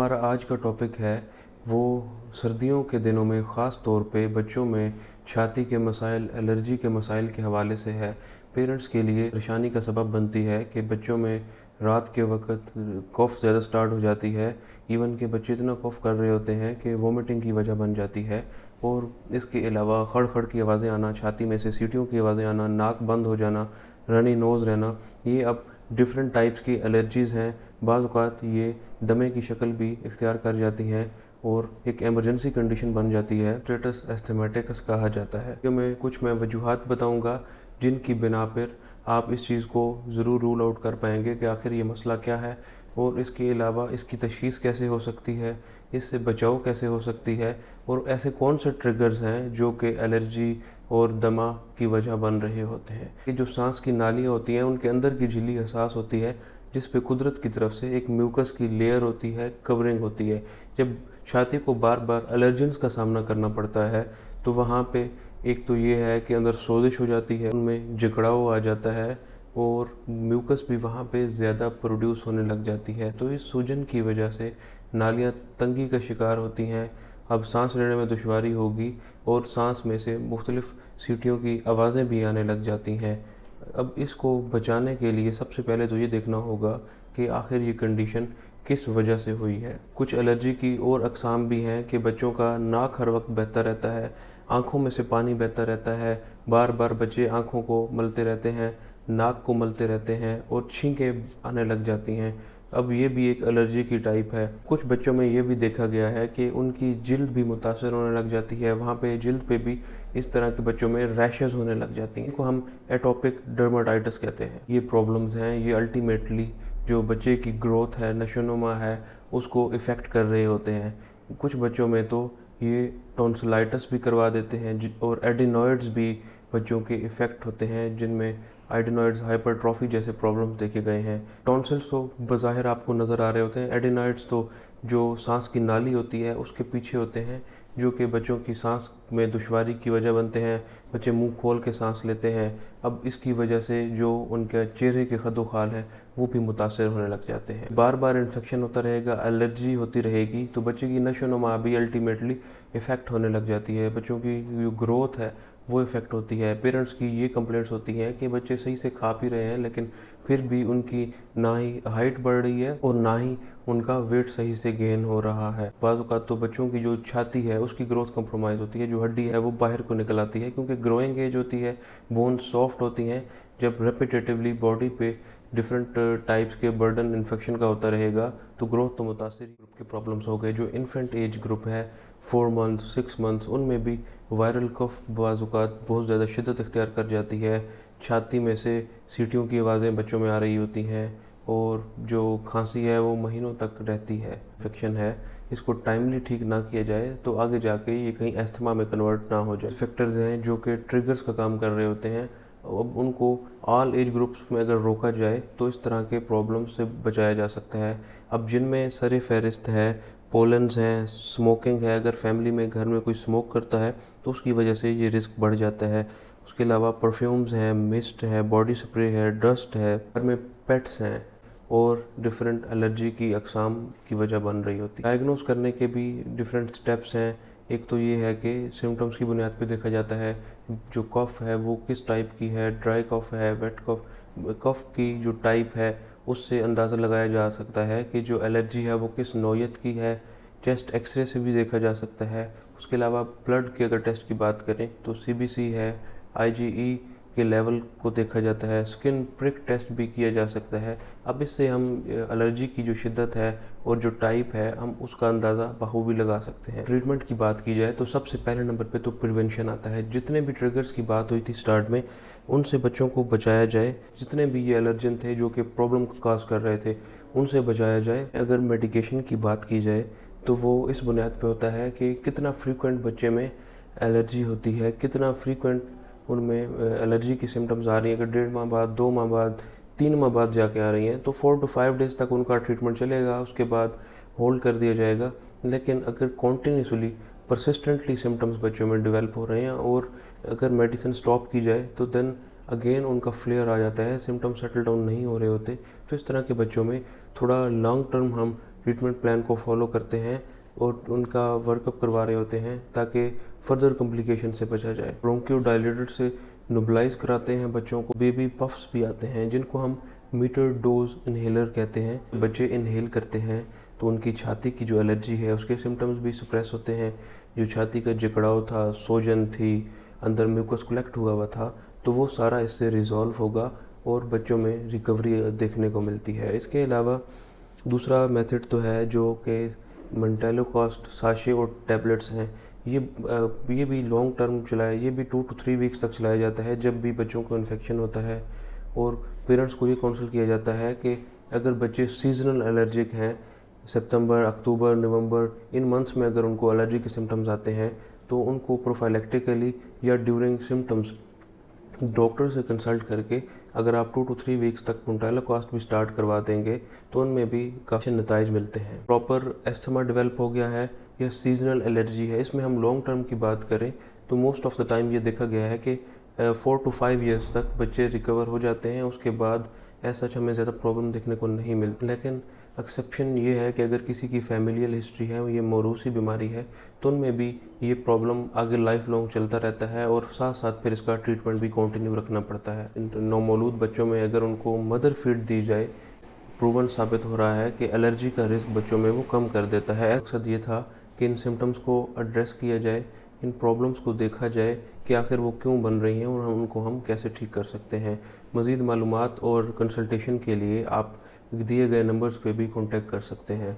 हमारा आज का टॉपिक है वो सर्दियों के दिनों में ख़ास तौर पे बच्चों में छाती के मसाइल, एलर्जी के मसाइल के हवाले से है। पेरेंट्स के लिए परेशानी का सबब बनती है कि बच्चों में रात के वक्त कफ़ ज़्यादा स्टार्ट हो जाती है। इवन के बच्चे इतना कफ़ कर रहे होते हैं कि वोमिटिंग की वजह बन जाती है। और इसके अलावा खड़ खड़ की आवाज़ें आना, छाती में से सीटियों की आवाज़ें आना, नाक बंद हो जाना, रनी नोज़ रहना, ये अब डिफरेंट टाइप्स की एलर्जीज़ हैं। बाज़ औक़ात ये दमे की शक्ल भी इख्तियार कर जाती हैं और एक एमरजेंसी कंडीशन बन जाती है, स्टेटस एस्थमेटिकस कहा जाता है। तो मैं कुछ वजूहात बताऊंगा जिनकी बिना पर आप इस चीज़ को ज़रूर रूल आउट कर पाएंगे कि आखिर ये मसला क्या है और इसके अलावा इसकी तशख़ीस कैसे हो सकती है, इससे बचाव कैसे हो सकती है और ऐसे कौन से ट्रिगर्स हैं जो कि एलर्जी और दमा की वजह बन रहे होते हैं। ये जो सांस की नालियाँ होती हैं उनके अंदर की झिल्ली हसास होती है जिस पे कुदरत की तरफ से एक म्यूकस की लेयर होती है, कवरिंग होती है। जब छाती को बार बार एलर्जेंस का सामना करना पड़ता है तो वहाँ पे एक तो ये है कि अंदर सोजिश हो जाती है, उनमें जकड़ाव आ जाता है और म्यूकस भी वहाँ पे ज़्यादा प्रोड्यूस होने लग जाती है। तो इस सूजन की वजह से नालियाँ तंगी का शिकार होती हैं। अब सांस लेने में दुश्वारी होगी और सांस में से मुख्तलिफ सीटियों की आवाज़ें भी आने लग जाती हैं। अब इसको बचाने के लिए सबसे पहले तो ये देखना होगा कि आखिर ये कंडीशन किस वजह से हुई है। कुछ एलर्जी की और अक़साम भी हैं कि बच्चों का नाक हर वक्त बहता रहता है, आँखों में से पानी बहता रहता है, बार बार बच्चे आँखों को मलते रहते हैं, नाक को मलते रहते हैं और छींकें आने लग जाती हैं। अब ये भी एक एलर्जी की टाइप है। कुछ बच्चों में ये भी देखा गया है कि उनकी जिल्द भी मुतासर होने लग जाती है, वहाँ पे जिल्द पे भी इस तरह के बच्चों में रैशेस होने लग जाती हैं। इनको हम एटोपिक डर्माटाइटिस कहते हैं। ये प्रॉब्लम्स हैं, ये अल्टीमेटली जो बच्चे की ग्रोथ है, नशोनुमा है, उसको इफ़ेक्ट कर रहे होते हैं। कुछ बच्चों में तो ये टॉन्सिलाइटिस भी करवा देते हैं और एडिनॉइड्स भी बच्चों के इफ़ेक्ट होते हैं जिनमें एडिनॉइड्स हाइपरट्रॉफी जैसे प्रॉब्लम्स देखे गए हैं। टॉन्सिल्स तो बज़ाहिर आपको नज़र आ रहे होते हैं, एडिनॉइड्स तो जो सांस की नाली होती है उसके पीछे होते हैं जो कि बच्चों की सांस में दुश्वारी की वजह बनते हैं। बच्चे मुंह खोल के सांस लेते हैं। अब इसकी वजह से जो उनके चेहरे के खदोखाल है वो भी मुतासर होने लग जाते हैं। बार बार इन्फेक्शन होता रहेगा, एलर्जी होती रहेगी तो बच्चे की नशोनुमा भी अल्टीमेटली इफ़ेक्ट होने लग जाती है। बच्चों की जो ग्रोथ है वो इफ़ेक्ट होती है। पेरेंट्स की ये कंप्लेंट्स होती हैं कि बच्चे सही से खा पी रहे हैं लेकिन फिर भी उनकी ना ही हाइट बढ़ रही है और ना ही उनका वेट सही से गेन हो रहा है। बाज़ औक़ात तो बच्चों की जो छाती है उसकी ग्रोथ कंप्रोमाइज़ होती है, जो हड्डी है वो बाहर को निकल आती है क्योंकि ग्रोइंग एज होती है, बोन्स सॉफ्ट होती हैं। जब रेपिटेटिवली बॉडी पे डिफरेंट टाइप्स के बर्डन इन्फेक्शन का होता रहेगा तो ग्रोथ तो मुतासिर ग्रुप के प्रॉब्लम्स हो गए। जो इन्फेंट एज ग्रुप है 4 मंथ्स 6 मंथ्स, उनमें भी वायरल कफ बाज़ औक़ात बहुत ज़्यादा शिद्दत इख्तियार कर जाती है। छाती में से सीटियों की आवाज़ें बच्चों में आ रही होती हैं और जो खांसी है वो महीनों तक रहती है। इन्फेक्शन है, इसको टाइमली ठीक ना किया जाए तो आगे जाके ये कहीं अस्थमा में कन्वर्ट ना हो जाए। फैक्टर्स हैं जो कि ट्रिगर्स का काम कर रहे होते हैं। अब उनको ऑल एज ग्रुप्स में अगर रोका जाए तो इस तरह के प्रॉब्लम से बचाया जा सकता है। अब जिनमें सर फहरिस्त है पोलन्स हैं, स्मोकिंग है, अगर फैमिली में घर में कोई स्मोक करता है तो उसकी वजह से ये रिस्क बढ़ जाता है। उसके अलावा परफ्यूम्स हैं, मिस्ट है, बॉडी स्प्रे है, डस्ट है, घर में पेट्स हैं और डिफरेंट एलर्जी की अक़साम की वजह बन रही होती है। डायग्नोस करने के भी डिफरेंट स्टेप्स हैं। एक तो ये है कि सिम्टम्स की बुनियाद पे देखा जाता है जो कफ़ है वो किस टाइप की है, ड्राई कफ़ है, वेट कफ़। कफ़ की जो टाइप है उससे अंदाज़ा लगाया जा सकता है कि जो एलर्जी है वो किस नौयत की है। चेस्ट एक्सरे से भी देखा जा सकता है। उसके अलावा ब्लड के अगर टेस्ट की बात करें तो CBC है, IgE के लेवल को देखा जाता है। स्किन प्रिक टेस्ट भी किया जा सकता है। अब इससे हम एलर्जी की जो शिद्दत है और जो टाइप है हम उसका अंदाज़ा बखूबी लगा सकते हैं। ट्रीटमेंट की बात की जाए तो सबसे पहले नंबर पे तो प्रिवेंशन आता है। जितने भी ट्रिगर्स की बात हुई थी स्टार्ट में उनसे बच्चों को बचाया जाए। जितने भी ये एलर्जन थे जो कि प्रॉब्लम को काज कर रहे थे उनसे बचाया जाए। अगर मेडिकेशन की बात की जाए तो वो इस बुनियाद पे होता है कि कितना फ्रीक्वेंट बच्चे में एलर्जी होती है, कितना फ्रीक्वेंट उनमें एलर्जी की सिम्टम्स आ रही हैं। अगर 1.5 माह बाद, 2 माह बाद, 3 माह बाद जाके आ रही हैं तो 4 to 5 डेज़ तक उनका ट्रीटमेंट चलेगा, उसके बाद होल्ड कर दिया जाएगा। लेकिन अगर कॉन्टीन्यूसली परसिस्टेंटली सिम्टम्स बच्चों में डेवलप हो रहे हैं और अगर मेडिसिन स्टॉप की जाए तो देन अगेन उनका फ्लेयर आ जाता है, सिम्टम्स सेटल डाउन नहीं हो रहे होते। तो इस तरह के बच्चों में थोड़ा लॉन्ग टर्म हम ٹریٹمنٹ پلان کو فالو کرتے ہیں اور ان کا ورک اپ کروا رہے ہوتے ہیں تاکہ فردر کمپلیکیشن سے بچا جائے۔ برونکیو ڈائلیٹر سے نوبلائز کراتے ہیں بچوں کو۔ بیبی پفس بھی آتے ہیں جن کو ہم میٹر ڈوز انہیلر کہتے ہیں۔ بچے انہیل کرتے ہیں تو ان کی چھاتی کی جو الرجی ہے اس کے سمٹمز بھی سپریس ہوتے ہیں۔ جو چھاتی کا جکڑاؤ تھا، سوجن تھی، اندر میوکس کلیکٹ ہوا تھا، تو وہ سارا اس سے ریزالو ہوگا اور بچوں میں ریکوری دیکھنے کو ملتی ہے۔ اس کے علاوہ دوسرا میتھڈ تو ہے جو کہ منٹیلوکاسٹ ساشے اور ٹیبلٹس ہیں۔ یہ بھی لانگ ٹرم چلایا، یہ بھی 2 to 3 ویکس تک چلایا جاتا ہے جب بھی بچوں کو انفیکشن ہوتا ہے، اور پیرنٹس کو یہ کونسل کیا جاتا ہے کہ اگر بچے سیزنل الرجک ہیں، ستمبر، اکتوبر، نومبر، ان منتھس میں اگر ان کو الرجی کے سمٹمز آتے ہیں تو ان کو پروفائلیکٹیکلی یا ڈیورنگ سمٹمز ڈاکٹر سے کنسلٹ کر کے اگر آپ 2 to 3 ویکس تک منٹیلوکاسٹ بھی سٹارٹ کروا دیں گے تو ان میں بھی کافی نتائج ملتے ہیں۔ پراپر ایستھما ڈیولپ ہو گیا ہے یا سیزنل الرجی ہے، اس میں ہم لانگ ٹرم کی بات کریں تو موسٹ آف دا ٹائم یہ دیکھا گیا ہے کہ 4 to 5 ایئرس تک بچے ریکور ہو جاتے ہیں۔ اس کے بعد ایسا ہمیں زیادہ پرابلم دیکھنے کو نہیں ملتی، لیکن ایکسیپشن یہ ہے کہ اگر کسی کی فیملیل ہسٹری ہے، یہ موروثی بیماری ہے، تو ان میں بھی یہ پرابلم آگے لائف لانگ چلتا رہتا ہے اور ساتھ ساتھ پھر اس کا ٹریٹمنٹ بھی کنٹینیو رکھنا پڑتا ہے۔ نومولود بچوں میں اگر ان کو مدر فیڈ دی جائے، پروون ثابت ہو رہا ہے کہ الرجی کا رسک بچوں میں وہ کم کر دیتا ہے۔ مقصد یہ تھا کہ ان سمٹمز کو ایڈریس کیا جائے، ان پرابلمز کو دیکھا جائے کہ آخر وہ کیوں بن رہی ہیں اور ان کو ہم کیسے ٹھیک کر سکتے ہیں۔ مزید معلومات اور کنسلٹیشن کے لیے آپ دیے گئے نمبرز پہ بھی کانٹیکٹ کر سکتے ہیں۔